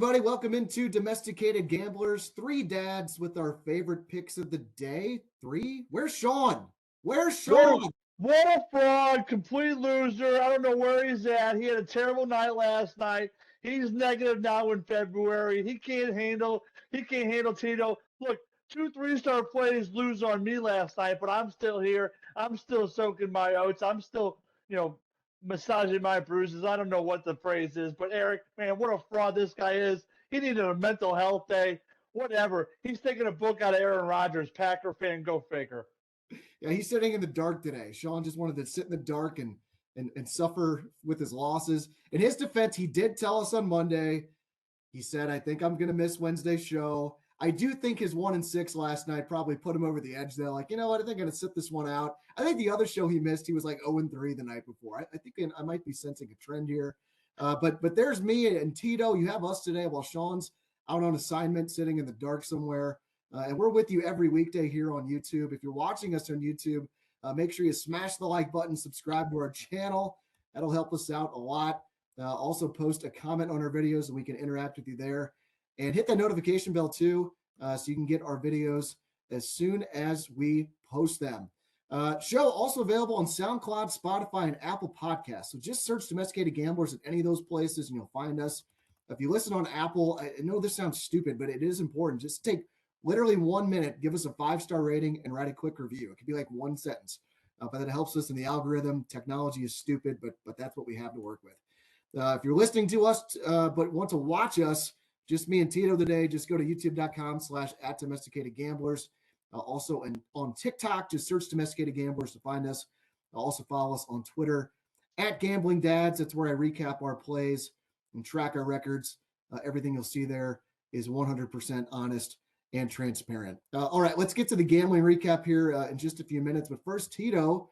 everybody. Welcome into Domesticated Gamblers. Three dads with our favorite picks of the day. Three? Where's Sean? Where's What a, Sean? what a fraud, complete loser. I don't know where he's at. He had a terrible night last night. He's negative now in February. He can't handle Tito. Look, two three-star plays lose on me last night, but I'm still here. I'm still soaking my oats. I'm still, you know, massaging my bruises. I don't know what the phrase is, but Eric, man, what a fraud this guy is. He needed a mental health day. Whatever. He's taking a book out of Aaron Rodgers, Packer fan, go figure. Yeah, he's sitting in the dark today. Sean just wanted to sit in the dark and suffer with his losses. In his defense, he did tell us on Monday. He said, "I think I'm going to miss Wednesday's show." I do think his 1-6 last night probably put him over the edge. Though, like, you know what? I think I'm going to sit this one out. I think the other show he missed, he was like 0-3 the night before. I think I might be sensing a trend here. But there's me and Tito. You have us today while Sean's out on assignment, sitting in the dark somewhere. And we're with you every weekday here on YouTube. If you're watching us on YouTube, make sure you smash the like button, subscribe to our channel. That'll help us out a lot. Also, post a comment on our videos so we can interact with you there. And hit that notification bell too so you can get our videos as soon as we post them. Show also available on SoundCloud, Spotify, and Apple Podcasts. So just search Domesticated Gamblers at any of those places and you'll find us. If you listen on Apple, I know this sounds stupid, but it is important. Just take literally 1 minute, give us a 5-star rating, and write a quick review. It could be like one sentence, but that helps us in the algorithm. Technology is stupid, but that's what we have to work with. If you're listening to us but want to watch us, just me and Tito today, just go to youtube.com/@domesticatedgamblers. Also on TikTok, just search Domesticated Gamblers to find us. Also follow us on Twitter @GamblingDads. That's where I recap our plays and track our records. Everything you'll see there is 100% honest and transparent. All right, let's get to the gambling recap here in just a few minutes. But first, Tito,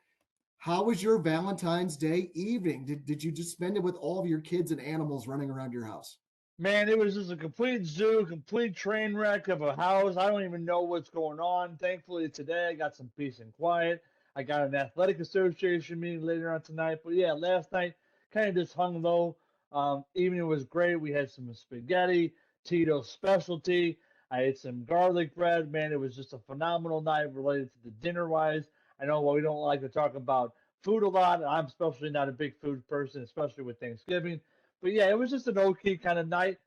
how was your Valentine's Day evening? Did you just spend it with all of your kids and animals running around your house? Man, it was just a complete zoo, complete train wreck of a house. I don't even know what's going on. Thankfully, today I got some peace and quiet. I got an athletic association meeting later on tonight. But yeah, last night kind of just hung low. Evening was great. We had some spaghetti, Tito's specialty. I ate some garlic bread. Man, it was just a phenomenal night related to the dinner wise. I know we don't like to talk about food a lot. I'm especially not a big food person, especially with Thanksgiving. But yeah, it was just an okay kind of night.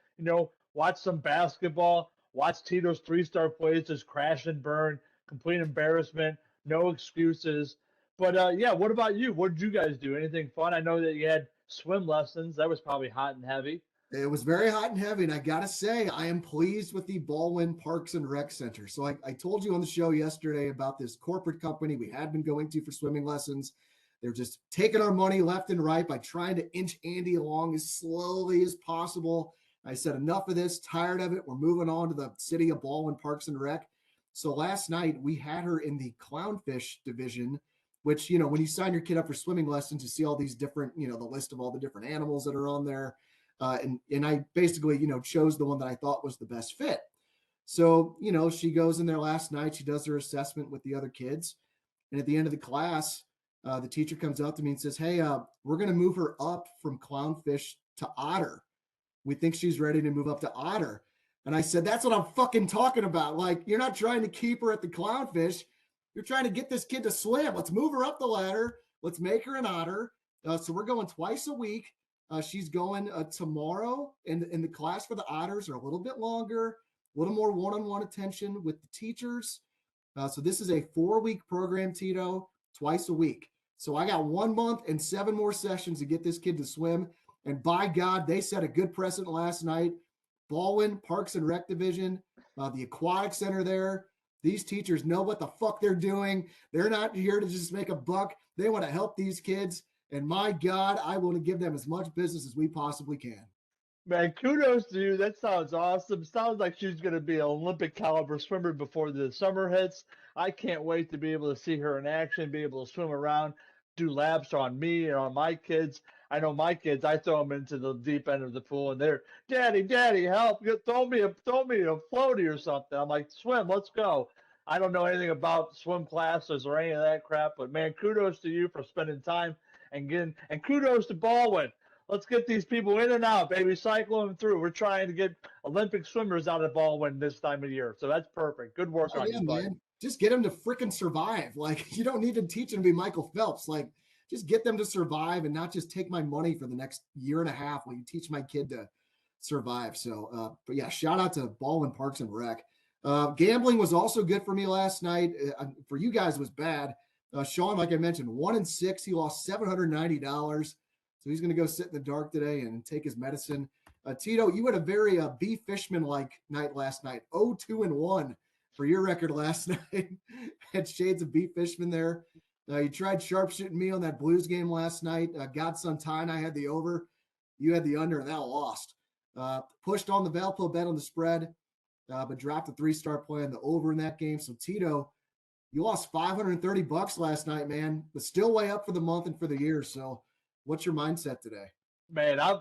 Watch some basketball, watch Tito's three-star plays just crash and burn, complete embarrassment, no excuses. But yeah, what about you? What did you guys do? Anything fun? I know that you had swim lessons. That was probably hot and heavy. It was very hot and heavy, and I gotta say, I am pleased with the Baldwin Parks and Rec Center. So I told you on the show yesterday about this corporate company we had been going to for swimming lessons. They're just taking our money left and right by trying to inch Andy along as slowly as possible. I said, enough of this, tired of it. We're moving on to the city of Baldwin Parks and Rec. So last night we had her in the clownfish division, which, when you sign your kid up for swimming lessons, you see all these different, the list of all the different animals that are on there. And I basically, chose the one that I thought was the best fit. So, she goes in there last night. She does her assessment with the other kids. And at the end of the class, the teacher comes up to me and says, "Hey, we're going to move her up from clownfish to otter. We think she's ready to move up to otter." And I said, "That's what I'm fucking talking about. Like, you're not trying to keep her at the clownfish. You're trying to get this kid to swim. Let's move her up the ladder. Let's make her an otter." So we're going twice a week. She's going tomorrow, and the class for the otters are a little bit longer, a little more one-on-one attention with the teachers. So this is a 4-week program, Tito, twice a week. So I got 1 month and 7 more sessions to get this kid to swim. And by God, they set a good precedent last night. Baldwin Parks and Rec Division, the aquatic center there. These teachers know what the fuck they're doing. They're not here to just make a buck. They want to help these kids. And my God, I want to give them as much business as we possibly can. Man, kudos to you. That sounds awesome. Sounds like she's going to be an Olympic caliber swimmer before the summer hits. I can't wait to be able to see her in action, be able to swim around, do laps on me and on my kids. I know my kids, I throw them into the deep end of the pool and they're, Daddy, Daddy, help. Throw me a floaty or something. I'm like, swim, let's go. I don't know anything about swim classes or any of that crap, but man, kudos to you for spending time and kudos to Baldwin. Let's get these people in and out, baby. Cycle them through. We're trying to get Olympic swimmers out of Baldwin this time of year. So that's perfect. Good work Oh on yeah, you, bud. man. Just get them to freaking survive. Like you don't need to teach them to be Michael Phelps. Like just get them to survive and not just take my money for the next year and a half while you teach my kid to survive. So, but yeah, shout out to Baldwin Parks and Rec. Gambling was also good for me last night. For you guys, it was bad. Sean, like I mentioned, 1-6. He lost $790. So he's going to go sit in the dark today and take his medicine. Tito, you had a very B. Fishman like night last night. 0-2-1 for your record last night. Had shades of B. Fishman there. You tried sharpshooting me on that Blues game last night. Godson Ty and I had the over. You had the under, and that lost. Pushed on the Valpo bet on the spread, but dropped a 3-star play on the over in that game. So, Tito, you lost $530 last night, man, but still way up for the month and for the year. So, what's your mindset today? Man, I'm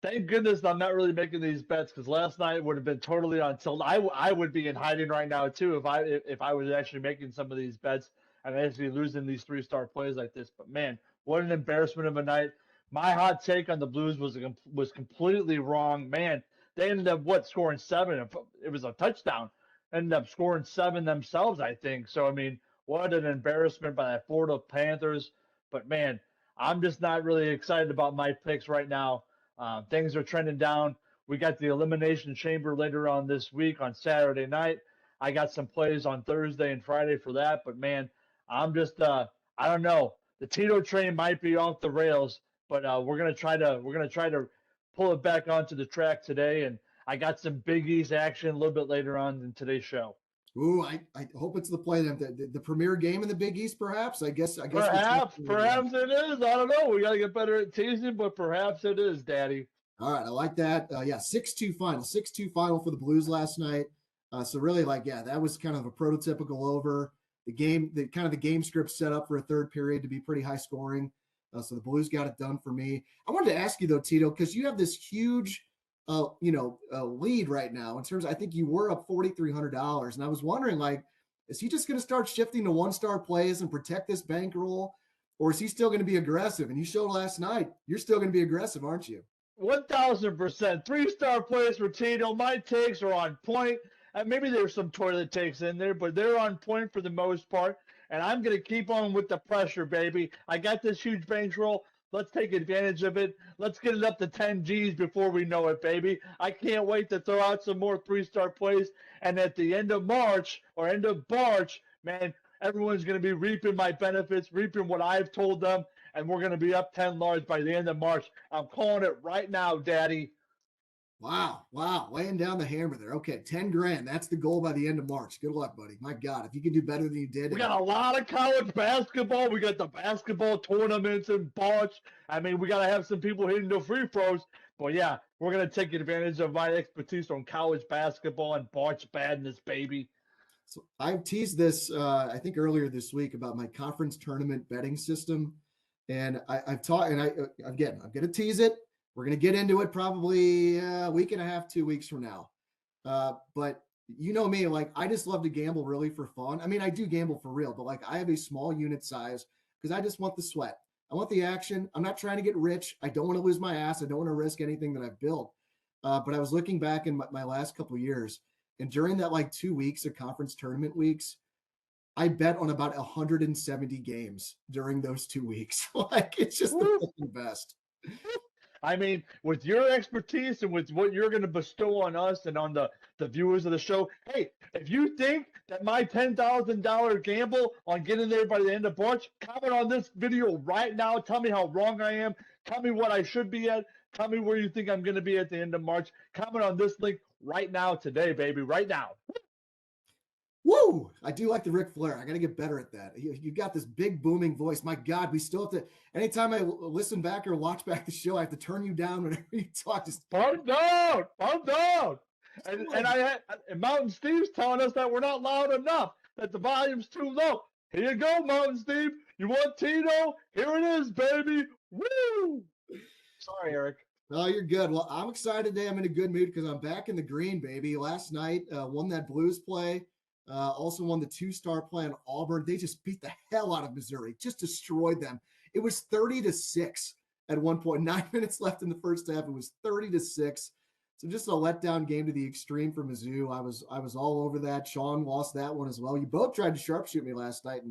thank goodness I'm not really making these bets because last night would have been totally on tilt. I would be in hiding right now too if I was actually making some of these bets and actually losing these 3-star plays like this. But man, what an embarrassment of a night. My hot take on the Blues was completely wrong. Man, they ended up scoring 7. It was a touchdown. Ended up scoring 7 themselves, I think. So I mean, what an embarrassment by the Florida Panthers. But man, I'm just not really excited about my picks right now. Things are trending down. We got the Elimination Chamber later on this week on Saturday night. I got some plays on Thursday and Friday for that, but man, I'm just I don't know. The Tito train might be off the rails, but we're gonna try to pull it back onto the track today. And I got some Big East action a little bit later on in today's show. Ooh, I hope it's the play the premier game in the Big East, perhaps. I guess we'll talk later on. Perhaps it is. I don't know. We got to get better at teasing, but perhaps it is, Daddy. All right, I like that. Yeah, 6-2 final, 6-2 final for the Blues last night. So really, like, yeah, that was kind of a prototypical over. The game script set up for a third period to be pretty high scoring. So the Blues got it done for me. I wanted to ask you though, Tito, because you have this huge, lead right now in terms. I think you were up $4,300, and I was wondering, like, is he just going to start shifting to 1-star plays and protect this bankroll, or is he still going to be aggressive? And you showed last night you're still going to be aggressive, aren't you? 1,000%. 3-star plays for Tito. My takes are on point. Maybe there's some toilet takes in there, but they're on point for the most part. And I'm going to keep on with the pressure, baby. I got this huge bankroll. Let's take advantage of it. Let's get it up to 10 G's before we know it, baby. I can't wait to throw out some more 3-star plays. And at the end of March or end of March, man, everyone's going to be reaping my benefits, reaping what I've told them, and we're going to be up 10 large by the end of March. I'm calling it right now, Daddy. Wow. Laying down the hammer there. Okay, 10 grand. That's the goal by the end of March. Good luck, buddy. My God, if you can do better than you did. We got a lot of college basketball. We got the basketball tournaments in March. I mean, we got to have some people hitting the free throws. But yeah, we're going to take advantage of my expertise on college basketball and March Madness, baby. So I've teased this, I think earlier this week about my conference tournament betting system. And I've taught, and I'm going to tease it. We're going to get into it probably a week and a half, 2 weeks from now. But you know me, like I just love to gamble really for fun. I mean, I do gamble for real, but like I have a small unit size because I just want the sweat. I want the action. I'm not trying to get rich. I don't want to lose my ass. I don't want to risk anything that I've built. But I was looking back in my last couple of years, and during that like 2 weeks of conference tournament weeks, I bet on about 170 games during those 2 weeks. Like it's just the fucking best. I mean, with your expertise and with what you're going to bestow on us and on the viewers of the show, hey, if you think that my $10,000 gamble on getting there by the end of March, comment on this video right now. Tell me how wrong I am. Tell me what I should be at. Tell me where you think I'm going to be at the end of March. Comment on this link right now, today, baby, right now. Woo! I do like the Ric Flair. I got to get better at that. You got this big booming voice. My God, we still have to. Anytime I listen back or watch back the show, I have to turn you down whenever you talk. Just calm down, calm down. And Mountain Steve's telling us that we're not loud enough, that the volume's too low. Here you go, Mountain Steve. You want Tito? Here it is, baby. Woo! Sorry, Eric. Oh, you're good. Well, I'm excited today. I'm in a good mood because I'm back in the green, baby. Last night, won that Blues play. Also won the 2-star play on Auburn. They just beat the hell out of Missouri, just destroyed them. It was 30-6 at one point. 9 minutes left in the first half. It was 30-6. So just a letdown game to the extreme for Mizzou. I was all over that. Sean lost that one as well. You both tried to sharpshoot me last night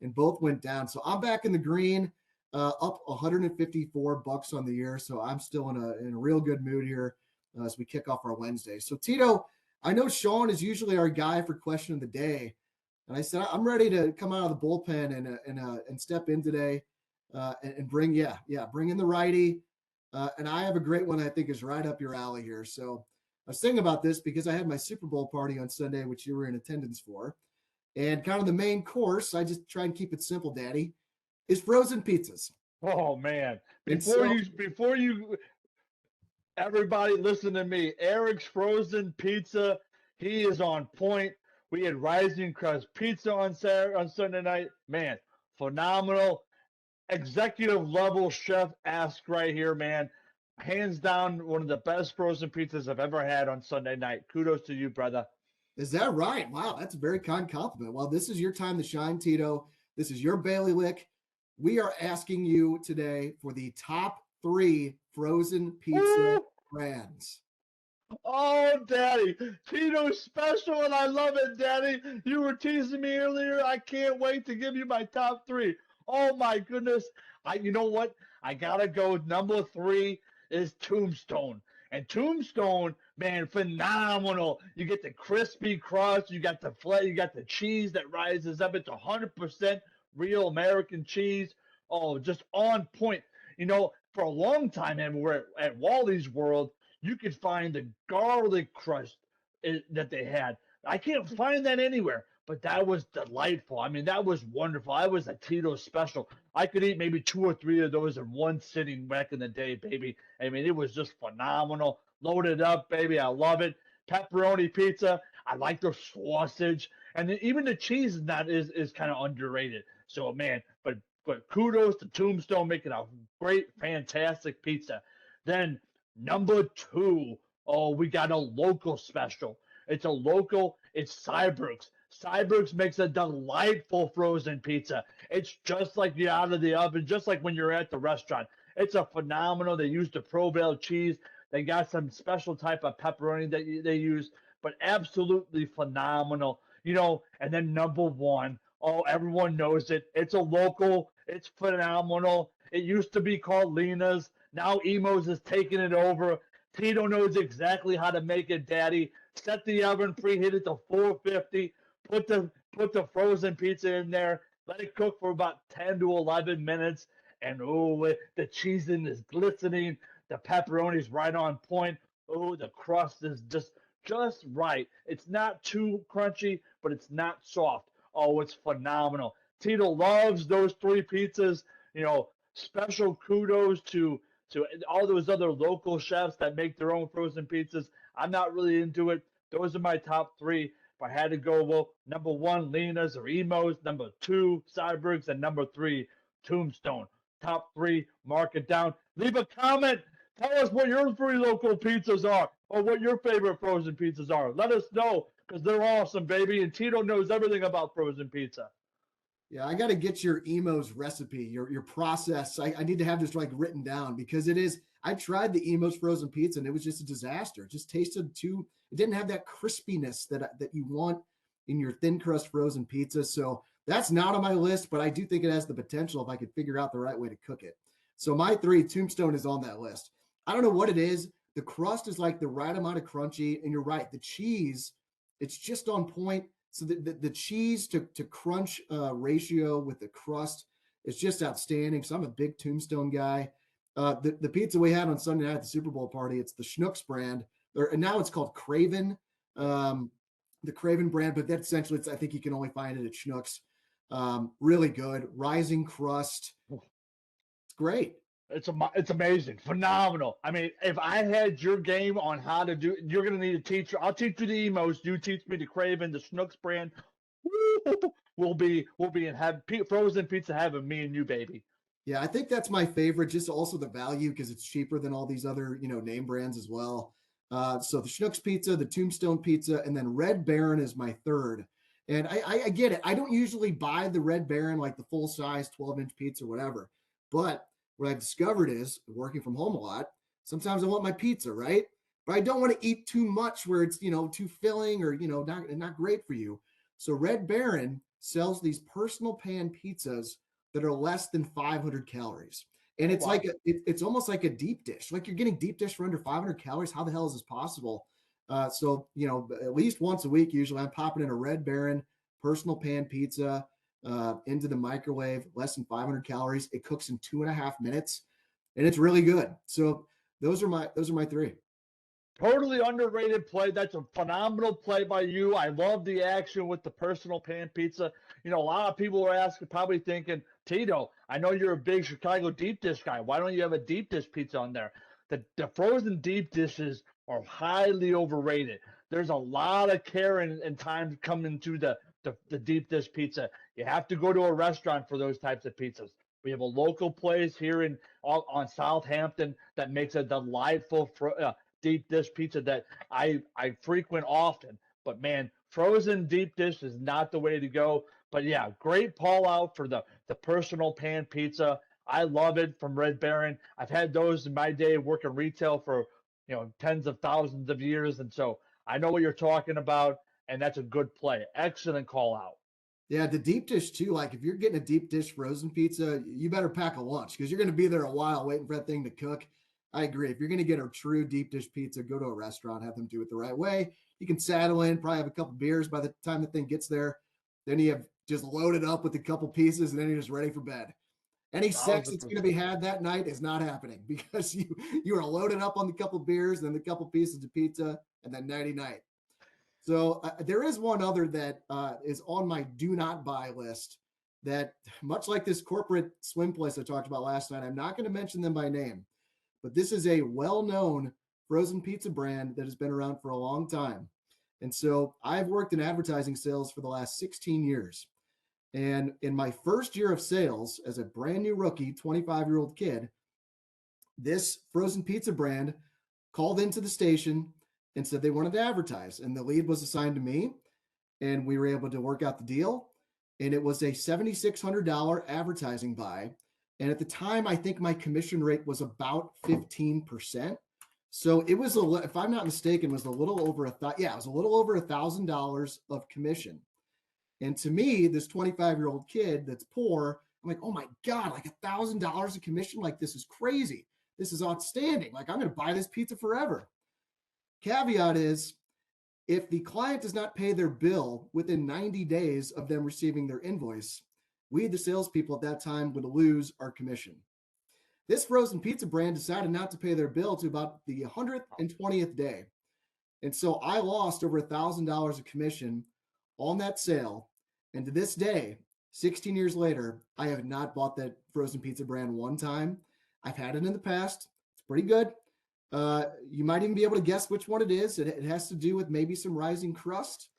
and both went down. So I'm back in the green, up $154 on the year. So I'm still in a real good mood here as we kick off our Wednesday. So Tito, I know Sean is usually our guy for question of the day. And I said, I'm ready to come out of the bullpen and step in today and bring in the righty. And I have a great one I think is right up your alley here. So I was thinking about this because I had my Super Bowl party on Sunday, which you were in attendance for. And kind of the main course, I just try and keep it simple, Daddy, is frozen pizzas. Oh man. And Before so, you everybody listen to me. Eric's frozen pizza, he is on point. We had Rising Crust pizza on Sunday night. Man, phenomenal. Executive level chef ask right here, man. Hands down, one of the best frozen pizzas I've ever had on Sunday night. Kudos to you, brother. is that right? Wow, that's a very kind compliment. Well, this is your time to shine, Tito. This is your bailiwick. We are asking you today for the top 3 frozen pizza brands. Oh, Daddy, Tito's special, and I love it, Daddy. You were teasing me earlier. I can't wait to give you my top 3. Oh my goodness! You know what? I gotta go. Number 3 is Tombstone, and Tombstone, man, phenomenal. You get the crispy crust, you got the flat, you got the cheese that rises up. It's 100% real American cheese. Oh, just on point. For a long time, and we're at Wally's World, you could find the garlic crust that they had. I can't find that anywhere, but that was delightful. I mean, that was wonderful. I was a Tito special. I could eat maybe 2 or 3 of those in one sitting back in the day, baby. I mean, it was just phenomenal. Loaded up, baby. I love it. Pepperoni pizza. I like the sausage, and then even the cheese is kind of underrated. So man, but kudos to Tombstone making a great, fantastic pizza. Then number 2, oh, we got a local special. It's a local, it's Cyberg's. Cyberg's makes a delightful frozen pizza. It's just like the out of the oven, just like when you're at the restaurant. It's a phenomenal. They use the Provel cheese. They got some special type of pepperoni that they use, but absolutely phenomenal. And then number 1, oh, everyone knows it. It's a local. It's phenomenal. It used to be called Lena's. Now Emos is taking it over. Tito knows exactly how to make it, Daddy. Set the oven, preheat it to 450. Put the frozen pizza in there. Let it cook for about 10 to 11 minutes. And the cheese is glistening. The pepperoni's right on point. Oh, the crust is just right. It's not too crunchy, but it's not soft. Oh, it's phenomenal. Tito loves those 3 pizzas. Special kudos to all those other local chefs that make their own frozen pizzas. I'm not really into it. Those are my top 3. If I had to go, well, number 1, Lena's or Emos. Number 2, Cyberg's. And number 3, Tombstone. Top 3, mark it down. Leave a comment. Tell us what your 3 local pizzas are or what your favorite frozen pizzas are. Let us know because they're awesome, baby. And Tito knows everything about frozen pizza. Yeah, I got to get your Emo's recipe, your process. I need to have this like written down because it is. I tried the Emo's frozen pizza and it was just a disaster. It just tasted too. It didn't have that crispiness that you want in your thin crust frozen pizza. So that's not on my list, but I do think it has the potential if I could figure out the right way to cook it. So my 3, Tombstone, is on that list. I don't know what it is. The crust is like the right amount of crunchy, and you're right. The cheese, it's just on point. So the cheese to crunch ratio with the crust is just outstanding. So I'm a big Tombstone guy. The pizza we had on Sunday night at the Super Bowl party, it's the Schnucks brand, and now it's called Craven, the Craven brand. But that essentially, I think you can only find it at Schnucks. Really good, rising crust. It's great. It's amazing, phenomenal. I mean, if I had your game on how to do, you're gonna need a teacher. I'll teach you the Emos. You teach me the Craven, the Schnucks brand. Woo! We'll be in frozen pizza heaven, me and you, baby. Yeah, I think that's my favorite. Just also the value because it's cheaper than all these other name brands as well. So the Schnucks pizza, the Tombstone pizza, and then Red Baron is my 3rd. And I get it. I don't usually buy the Red Baron like the full size 12-inch pizza or whatever, but what I've discovered is working from home a lot. Sometimes I want my pizza, right? But I don't want to eat too much where it's, too filling or, not great for you. So Red Baron sells these personal pan pizzas that are less than 500 calories. And Oh, it's like wow. it's almost like a deep dish. Like you're getting deep dish for under 500 calories. How the hell is this possible? So at least once a week, usually I'm popping in a Red Baron personal pan pizza into the microwave, less than 500 calories. It cooks in 2.5 minutes, and it's really good. So those are my three. Totally underrated play. That's a phenomenal play by you. I love the action with the personal pan pizza. A lot of people are asking, probably thinking, Tito, I know you're a big Chicago deep dish guy. Why don't you have a deep dish pizza on there? The frozen deep dishes are highly overrated. There's a lot of care and time coming to the deep dish pizza. You have to go to a restaurant for those types of pizzas. We have a local place here on Southampton that makes a delightful deep dish pizza that I frequent often. But man, frozen deep dish is not the way to go. But yeah, great call out for the personal pan pizza. I love it from Red Baron. I've had those in my day working retail for tens of thousands of years, and so I know what you're talking about, and that's a good play. Excellent call out. Yeah, the deep dish too. Like if you're getting a deep dish frozen pizza, you better pack a lunch because you're going to be there a while waiting for that thing to cook. I agree. If you're going to get a true deep dish pizza, go to a restaurant, have them do it the right way. You can saddle in, probably have a couple beers by the time the thing gets there. Then you have just loaded up with a couple pieces, and then you're just ready for bed. Any sex Thousand that's going to be percent. had that night is not happening because you are loaded up on the couple beers, then the couple pieces of pizza, and then nighty night. So there is one other that is on my do not buy list that, much like this corporate swim place I talked about last night, I'm not going to mention them by name, but this is a well-known frozen pizza brand that has been around for a long time. And so I've worked in advertising sales for the last 16 years. And in my first year of sales as a brand new rookie, 25-year-old kid, this frozen pizza brand called into the station and said they wanted to advertise. And the lead was assigned to me, and we were able to work out the deal. And it was a $7,600 advertising buy. And at the time, I think my commission rate was about 15%. So it was, if I'm not mistaken, was a little over it was a little over $1,000 of commission. And to me, this 25-year-old kid that's poor, I'm like, oh my God, like $1,000 of commission, like this is crazy. This is outstanding. Like I'm going to buy this pizza forever. Caveat is, if the client does not pay their bill within 90 days of them receiving their invoice, we, the salespeople at that time, would lose our commission. This frozen pizza brand decided not to pay their bill to about the 120th day. And so I lost over $1,000 of commission on that sale. And to this day, 16 years later, I have not bought that frozen pizza brand one time. I've had it in the past. It's pretty good. You might even be able to guess which one it is. It has to do with maybe some rising crust.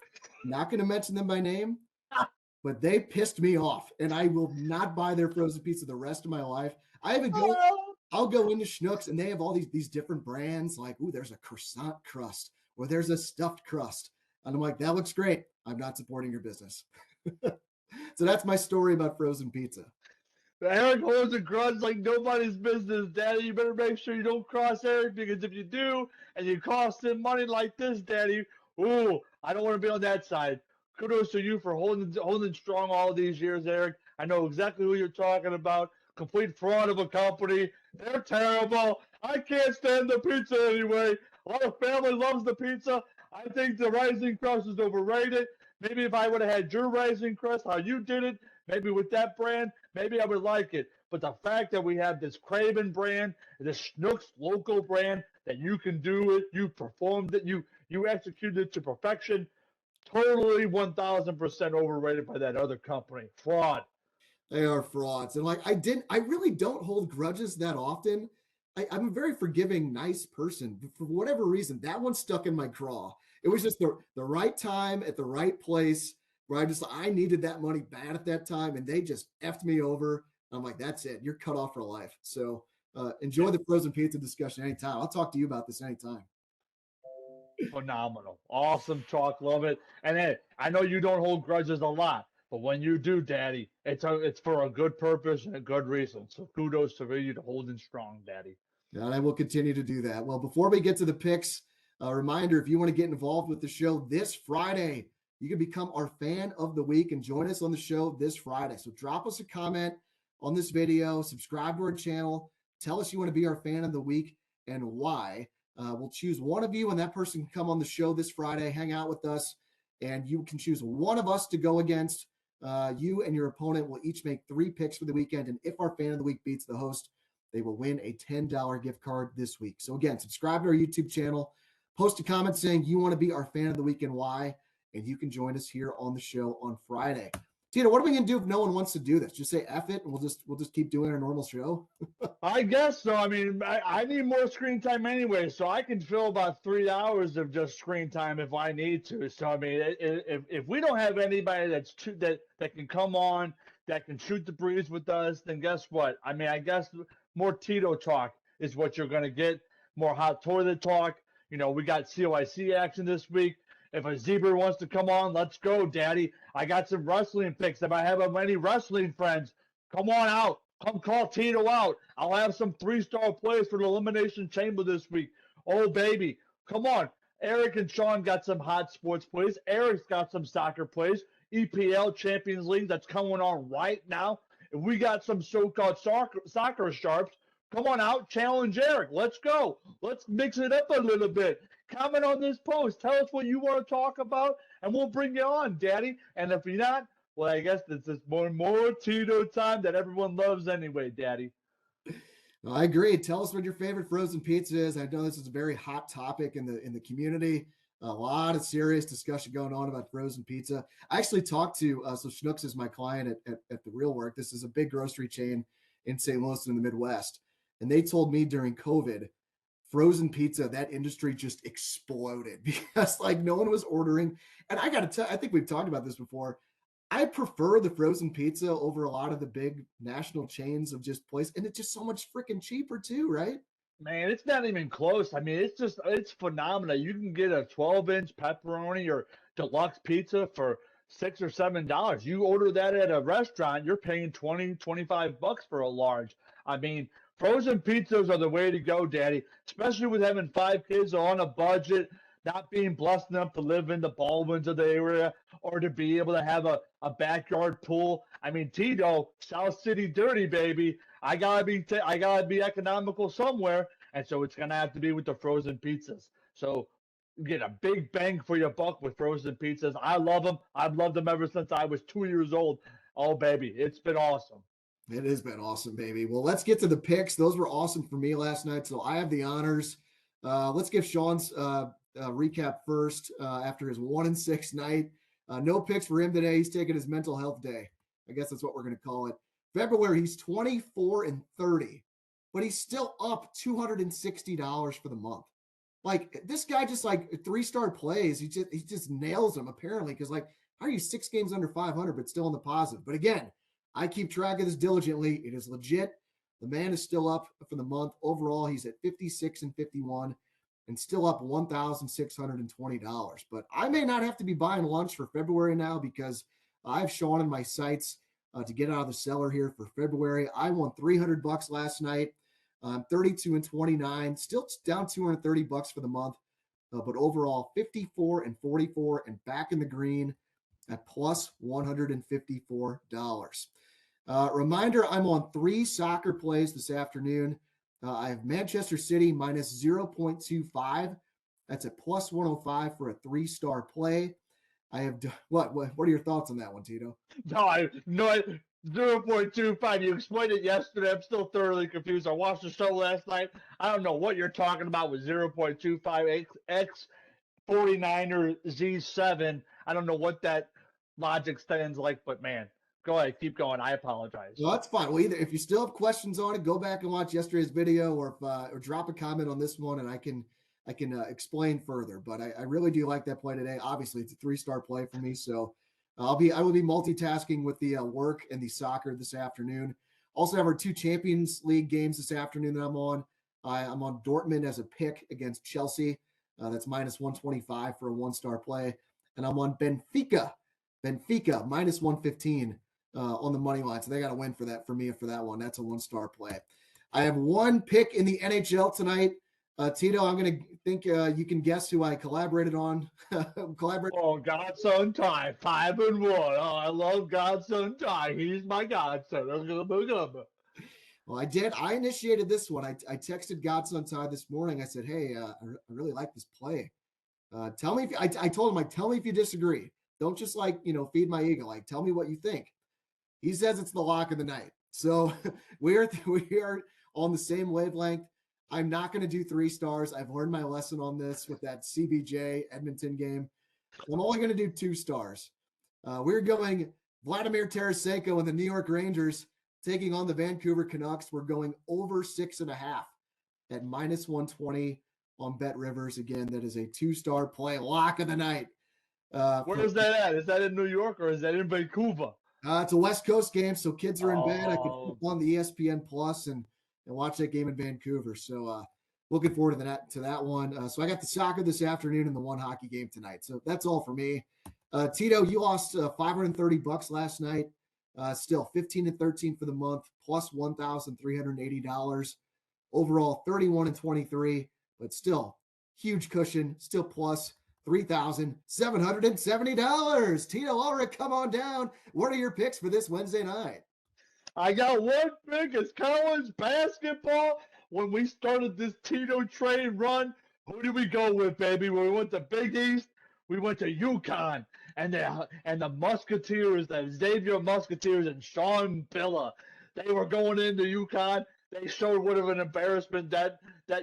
Not going to mention them by name, but they pissed me off, and I will not buy their frozen pizza the rest of my life. I'll go into Schnucks, and they have all these different brands. Like, ooh, there's a croissant crust, or there's a stuffed crust, and I'm like, that looks great. I'm not supporting your business. So that's my story about frozen pizza. Eric holds a grudge like nobody's business, Daddy. You better make sure you don't cross Eric because if you do and you cost him money like this, Daddy, ooh, I don't want to be on that side. Kudos to you for holding strong all these years, Eric. I know exactly who you're talking about. Complete fraud of a company. They're terrible. I can't stand the pizza anyway. A lot of family loves the pizza. I think the rising crust is overrated. Maybe if I would have had your rising crust, how you did it, maybe with that brand, maybe I would like it. But the fact that we have this Craven brand, this Schnucks local brand, that you can do it, you performed it, you executed it to perfection, totally 1,000% overrated by that other company. Fraud. They are frauds. And like I really don't hold grudges that often. I'm a very forgiving, nice person. But for whatever reason, that one stuck in my craw. It was just the right time at the right place where I needed that money bad at that time, and they just effed me over. I'm like, that's it. You're cut off for life. So enjoy the frozen pizza discussion anytime. I'll talk to you about this anytime. Phenomenal. Awesome talk. Love it. And hey, I know you don't hold grudges a lot. But when you do, Daddy, it's for a good purpose and a good reason. So kudos to you to holding strong, Daddy. And I will continue to do that. Well, before we get to the picks, a reminder, if you want to get involved with the show this Friday, you can become our fan of the week and join us on the show this Friday. So drop us a comment on this video, subscribe to our channel, tell us you want to be our fan of the week and why. We'll choose one of you, and that person can come on the show this Friday, hang out with us, and you can choose one of us to go against. You and your opponent will each make 3 picks for the weekend, and if our fan of the week beats the host, they will win a $10 gift card this week. So again, subscribe to our YouTube channel, post a comment saying you want to be our fan of the week and why, and you can join us here on the show on Friday. Tito, what are we gonna do if no one wants to do this? Just say F it, and we'll just keep doing our normal show. I guess so. I mean, I need more screen time anyway, so I can fill about 3 hours of just screen time if I need to. So I mean, if we don't have anybody that can come on, that can shoot the breeze with us, then guess what? I mean, I guess more Tito talk is what you're gonna get. More hot toilet talk. You know, we got COIC action this week. If a zebra wants to come on, let's go, Daddy. I got some wrestling picks. If I have any wrestling friends, come on out. Come call Tito out. I'll have some 3-star plays for the Elimination Chamber this week. Oh, baby. Come on. Eric and Sean got some hot sports plays. Eric's got some soccer plays. EPL Champions League that's coming on right now. If we got some so-called soccer sharps, come on out, challenge Eric. Let's go. Let's mix it up a little bit. Comment on this post. Tell us what you want to talk about, and we'll bring you on, Daddy. And if you're not, well, I guess this is more Tito time that everyone loves anyway, Daddy. I agree. Tell us what your favorite frozen pizza is. I know this is a very hot topic in the community. A lot of serious discussion going on about frozen pizza. I actually talked to so Schnucks is my client at the Real Work. This is a big grocery chain in St. Louis in the Midwest, and they told me during COVID, frozen pizza, that industry just exploded because like no one was ordering. And I got to tell, I think we've talked about this before. I prefer the frozen pizza over a lot of the big national chains of just place, and it's just so much freaking cheaper too, right? Man, it's not even close. I mean, it's phenomenal. You can get a 12-inch pepperoni or deluxe pizza for $6 or $7. You order that at a restaurant, you're paying 20, 25 bucks for a large. I mean, frozen pizzas are the way to go, Daddy, especially with having 5 kids on a budget, not being blessed enough to live in the Baldwins of the area or to be able to have a backyard pool. I mean, Tito, South City dirty, baby. I gotta be economical somewhere, and so it's gonna have to be with the frozen pizzas. So you get a big bang for your buck with frozen pizzas. I love them. I've loved them ever since I was 2 years old. Oh baby, it's been awesome. It has been awesome, baby. Well, let's get to the picks. Those were awesome for me last night, so I have the honors. Let's give Sean's recap first after his 1-6 night. No picks for him today. He's taking his mental health day. I guess that's what we're going to call it. February, he's 24-30, but he's still up $260 for the month. Like this guy just like 3-star plays. He just nails them apparently. Cause like, how are you 6 games under 500, but still in the positive? But again, I keep track of this diligently. It is legit. The man is still up for the month. Overall, he's at 56-51 and still up $1,620. But I may not have to be buying lunch for February now because I have Sean in my sights to get out of the cellar here for February. I won $300 last night. 32-29, still down $230 for the month, but overall 54-44 and back in the green at plus $154. Reminder, I'm on 3 soccer plays this afternoon. I have Manchester City minus 0.25. That's at plus 105 for a 3-star play. I have what are your thoughts on that one, Tito? No, 0.25. You explained it yesterday. I'm still thoroughly confused. I watched the show last night. I don't know what you're talking about with 0.25 X 49er Z7. I don't know what that logic stands like, but man, go ahead, keep going. I apologize. No, that's fine. Well, either if you still have questions on it, go back and watch yesterday's video, or drop a comment on this one, and I can explain further. But I really do like that play today. Obviously, it's a 3-star play for me, so I will be multitasking with the work and the soccer this afternoon. Also have our 2 Champions League games this afternoon that I'm on. I'm on Dortmund as a pick against Chelsea. That's minus 125 for a 1-star play, and I'm on Benfica Benfica minus 115 on the money line. So they got to win for that for me for that one. That's a 1-star play. I have one pick in the NHL tonight. Tito, I'm going to think you can guess who I collaborated on. Oh, Godson Ty, 5-1. Oh, I love Godson Ty. He's my godson. Well, I did. I initiated this one. I texted Godson Ty this morning. I said, hey, I really like this play. Tell me if I told him, tell me if you disagree. Don't just feed my ego. Like, tell me what you think. He says it's the lock of the night. So we are on the same wavelength. I'm not going to do 3 stars. I've learned my lesson on this with that CBJ Edmonton game. I'm only going to do 2 stars. We're going Vladimir Tarasenko and the New York Rangers taking on the Vancouver Canucks. We're going over 6.5 at minus 120 on Bet Rivers. Again, that is a 2-star play, lock of the night. Where is that at? Is that in New York or is that in Vancouver? It's a West Coast game, so kids are in bed. I could put on the ESPN Plus and watch that game in Vancouver. So looking forward to that one. So I got the soccer this afternoon and the one hockey game tonight. So that's all for me. Tito, you lost $530 last night. Still 15-13 for the month, plus $1,380. Overall, 31-23, but still huge cushion, still plus $3,770. Tito Ulrich, come on down. What are your picks for this Wednesday night? I got one pick. It's college basketball. When we started this Tito train run, who did we go with, baby? When we went to Big East, we went to UConn. And the Musketeers, the Xavier Musketeers and Sean Billa, they were going into UConn. They showed what of an embarrassment that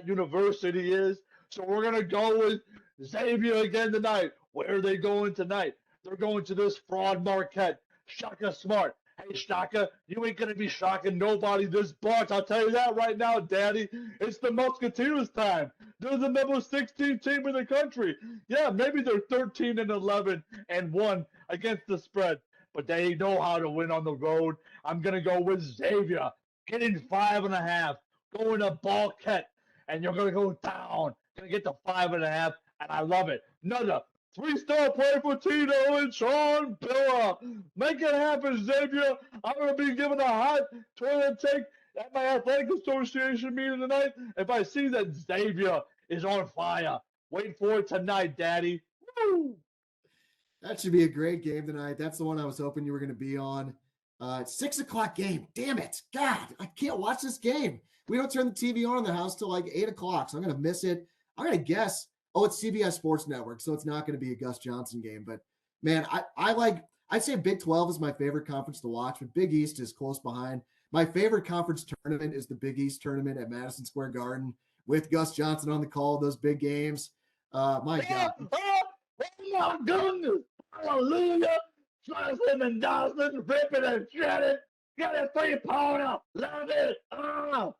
university is. So we're going to go with Xavier again tonight. Where are they going tonight? They're going to this fraud Marquette. Shaka Smart. Hey, Shaka, you ain't going to be shocking nobody this bunch. I'll tell you that right now, Daddy. It's the Musketeers time. They're the number 16 team in the country. Yeah, maybe they're 13-11-1 against the spread, but they know how to win on the road. I'm going to go with Xavier, getting 5.5, going to Marquette, and you're going to go down. Going to get to 5.5, and I love it. Another 3-star play for Tito and Sean Billa. Make it happen, Xavier. I'm going to be giving a hot toilet take at my athletic association meeting tonight. If I see that Xavier is on fire, wait for it tonight, Daddy. Woo! That should be a great game tonight. That's the one I was hoping you were going to be on. 6:00 game. Damn it. God, I can't watch this game. We don't turn the TV on in the house till like 8:00, so I'm going to miss it. I'm going to guess. Oh, it's CBS Sports Network, so it's not going to be a Gus Johnson game. But, man, I'd say Big 12 is my favorite conference to watch, but Big East is close behind. My favorite conference tournament is the Big East tournament at Madison Square Garden with Gus Johnson on the call, those big games. My God. Oh my goodness! Hallelujah! Slicing and Dawson, ripping and shredding. Get a 3-pointer. Love it. Oh.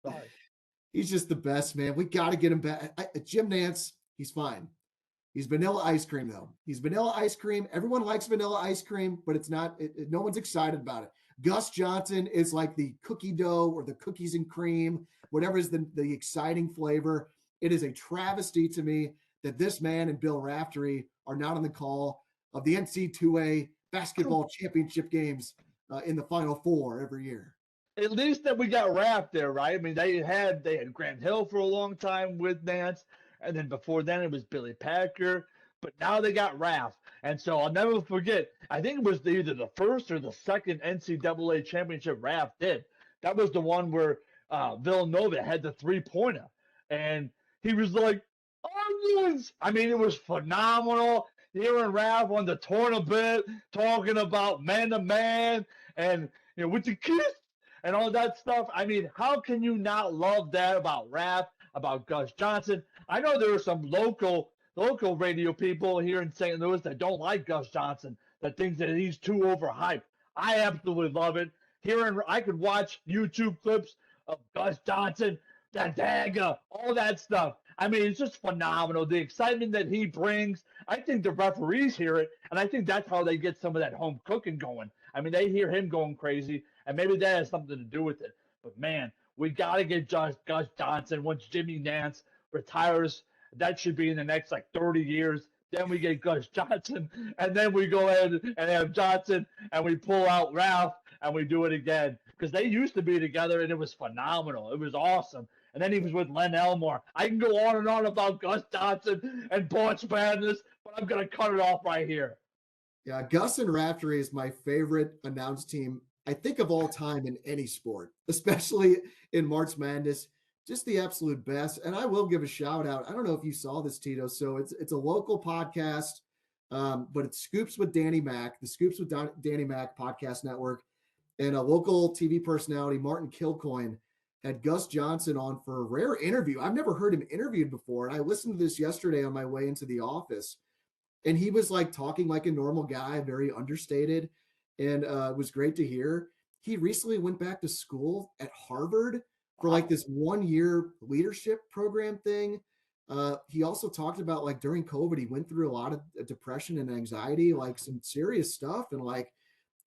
Sorry. He's just the best, man. We got to get him back. Jim Nance, he's fine. He's vanilla ice cream, though. He's vanilla ice cream. Everyone likes vanilla ice cream, but it's not. No one's excited about it. Gus Johnson is like the cookie dough or the cookies and cream, whatever is the exciting flavor. It is a travesty to me that this man and Bill Raftery are not on the call of the NC2A basketball championship games in the Final Four every year. At least that we got Raph there, right? I mean, they had Grant Hill for a long time with Nance, and then before then it was Billy Packer. But now they got Raph, and so I'll never forget. I think it was either the first or the second NCAA championship Raph did. That was the one where Villanova had the 3-pointer, and he was like, "Onions!" I mean, it was phenomenal. Hearing Raph on the tournament talking about man to man and with the kiss and all that stuff. I mean, how can you not love that about Raph, about Gus Johnson? I know there are some local radio people here in St. Louis that don't like Gus Johnson, that thinks that he's too overhyped. I absolutely love it. I could watch YouTube clips of Gus Johnson, the dagger, all that stuff. I mean, it's just phenomenal. The excitement that he brings. I think the referees hear it, and I think that's how they get some of that home cooking going. I mean, they hear him going crazy, and maybe that has something to do with it. But, man, we got to get Gus Johnson once Jimmy Nance retires. That should be in the next, 30 years. Then we get Gus Johnson, and then we go ahead and have Johnson, and we pull out Ralph, and we do it again because they used to be together, and it was phenomenal. It was awesome. And then he was with Len Elmore. I can go on and on about Gus Johnson and March Madness, but I'm gonna cut it off right here. Yeah, Gus and Raftery is my favorite announced team, I think, of all time in any sport, especially in March Madness. Just the absolute best. And I will give a shout out. I don't know if you saw this, Tito. So it's a local podcast, but it's Scoops with Danny Mac, the Scoops with Danny Mac podcast network, and a local TV personality, Martin Kilcoyne, had Gus Johnson on for a rare interview. I've never heard him interviewed before. And I listened to this yesterday on my way into the office, and he was like talking like a normal guy, very understated, and it was great to hear. He recently went back to school at Harvard for like this 1 year leadership program thing. He also talked about like during COVID, he went through a lot of depression and anxiety, like some serious stuff. And like,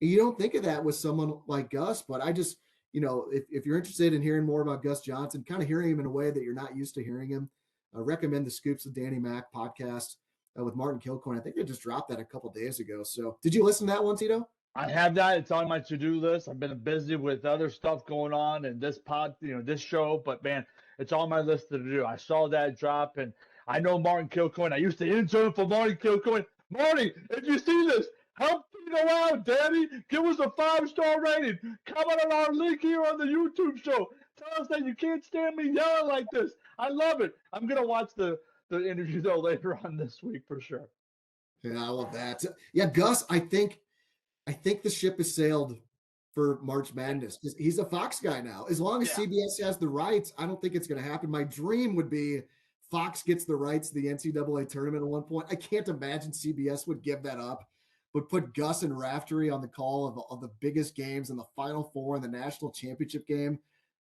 you don't think of that with someone like Gus, but I just, if you're interested in hearing more about Gus Johnson, kind of hearing him in a way that you're not used to hearing him, I recommend the Scoops of Danny Mac podcast with Martin Kilcoyne. I think they just dropped that a couple days ago. So did you listen to that one, Tito? I have that. It's on my to-do list. I've been busy with other stuff going on and this show, but man, it's on my list to do. I saw that drop, and I know Martin Kilcoyne. I used to intern for Martin Kilcoyne. Marty, if you see this, help Tito out, Daddy. Give us a 5-star rating. Comment on our link here on the YouTube show. Tell us that you can't stand me yelling like this. I love it. I'm gonna watch the interview though later on this week for sure. Yeah, I love that. Yeah, Gus, I think the ship has sailed for March Madness. He's a Fox guy now. As long as Yeah. CBS has the rights, I don't think it's going to happen. My dream would be Fox gets the rights to the NCAA tournament at one point. I can't imagine CBS would give that up, but put Gus and Raftery on the call of the biggest games in the Final Four and the national championship game.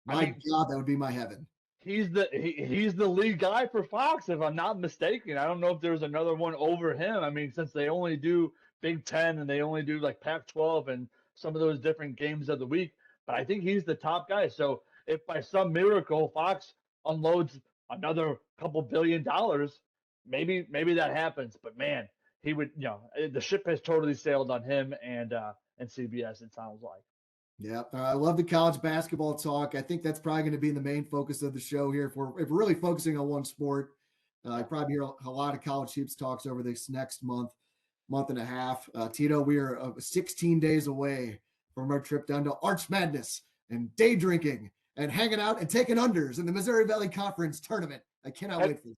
I My mean, God, that would be my heaven. he's the lead guy for Fox, if I'm not mistaken. I don't know if there's another one over him. I mean, since they only do Big Ten and they only do like Pac-12 and some of those different games of the week, but I think he's the top guy. So if by some miracle Fox unloads another couple $1 billion, maybe that happens. But man, he would, the ship has totally sailed on him and CBS. It sounds like. Yeah, I love the college basketball talk. I think that's probably going to be the main focus of the show here. If we're really focusing on one sport, I probably hear a lot of college hoops talks over this next month and a half. Tito, we are 16 days away from our trip down to Arch Madness and day drinking and hanging out and taking unders in the Missouri Valley Conference tournament. I cannot wait for this.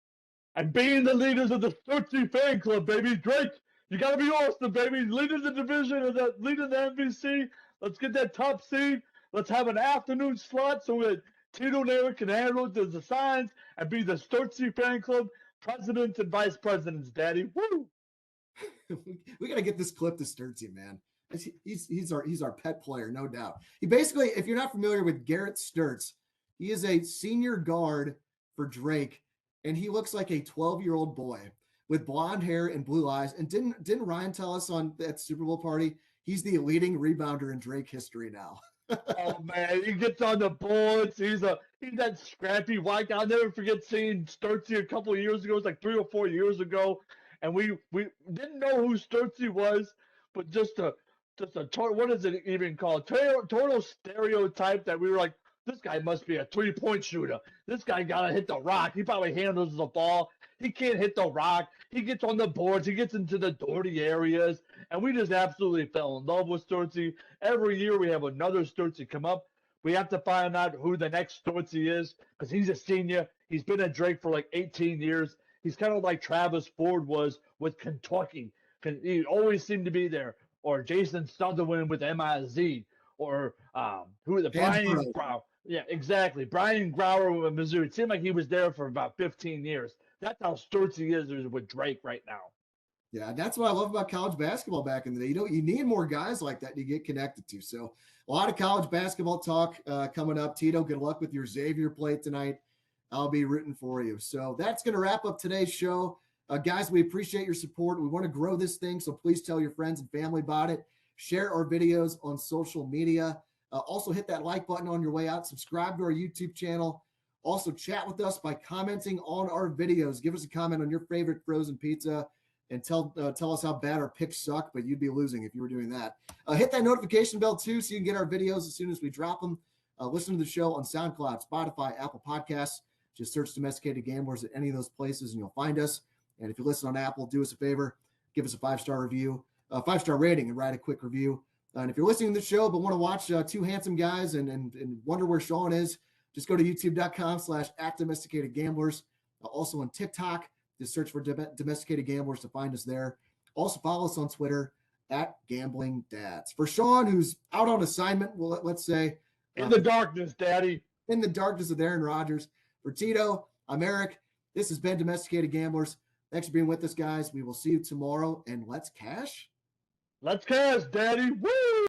And being the leaders of the Stutzy fan club, baby. Drake, you got to be awesome, baby. Leading the division and leading the MVC. Let's get that top seed. Let's have an afternoon slot so that Tito and Eric can handle the signs and be the Stutzy fan club presidents and vice presidents, Daddy. Woo! We got to get this clip to Sturtsy, man. He's our pet player, no doubt. He basically, if you're not familiar with Garrett Sturtz, he is a senior guard for Drake, and he looks like a 12-year-old boy with blonde hair and blue eyes. And didn't Ryan tell us on that Super Bowl party he's the leading rebounder in Drake history now? Oh man, he gets on the boards. He's that scrappy white guy. I'll never forget seeing Sturtsy a couple of years ago. It was like 3 or 4 years ago, and we didn't know who Sturtsy was, but just a what is it even called? Total stereotype that we were like, this guy must be a 3-point shooter. This guy gotta hit the rock. He probably handles the ball. He can't hit the rock. He gets on the boards. He gets into the dirty areas, and we just absolutely fell in love with Sturtsy. Every year we have another Sturtsy come up. We have to find out who the next Sturtsy is because he's a senior. He's been at Drake for like 18 years. He's kind of like Travis Ford was with Kentucky. He always seemed to be there. Or Jason Sutherland with MIZ. Or who was it? Brian Grauer. Yeah, exactly. Brian Grauer with Missouri. It seemed like he was there for about 15 years. That's how Sturtsy is with Drake right now. Yeah, that's what I love about college basketball back in the day. You need more guys like that to get connected to. So a lot of college basketball talk coming up. Tito, good luck with your Xavier play tonight. I'll be rooting for you. So that's going to wrap up today's show. Guys, we appreciate your support. We want to grow this thing, so please tell your friends and family about it. Share our videos on social media. Also, hit that like button on your way out. Subscribe to our YouTube channel. Also, chat with us by commenting on our videos. Give us a comment on your favorite frozen pizza and tell us how bad our picks suck, but you'd be losing if you were doing that. Hit that notification bell too, so you can get our videos as soon as we drop them. Listen to the show on SoundCloud, Spotify, Apple Podcasts. Just search Domesticated Gamblers at any of those places, and you'll find us. And if you listen on Apple, do us a favor, give us a 5-star review, 5-star rating, and write a quick review. And if you're listening to the show but want to watch two handsome guys and wonder where Sean is, just go to youtube.com/@domesticatedgamblers. Also on TikTok, just search for Domesticated Gamblers to find us there. Also follow us on Twitter @GamblingDads. For Sean, who's out on assignment, well, let's say. In the darkness, Daddy. In the darkness of Aaron Rodgers. For Tito, I'm Eric. This has been Domesticated Gamblers. Thanks for being with us, guys. We will see you tomorrow, and let's cash. Let's cash, Daddy. Woo!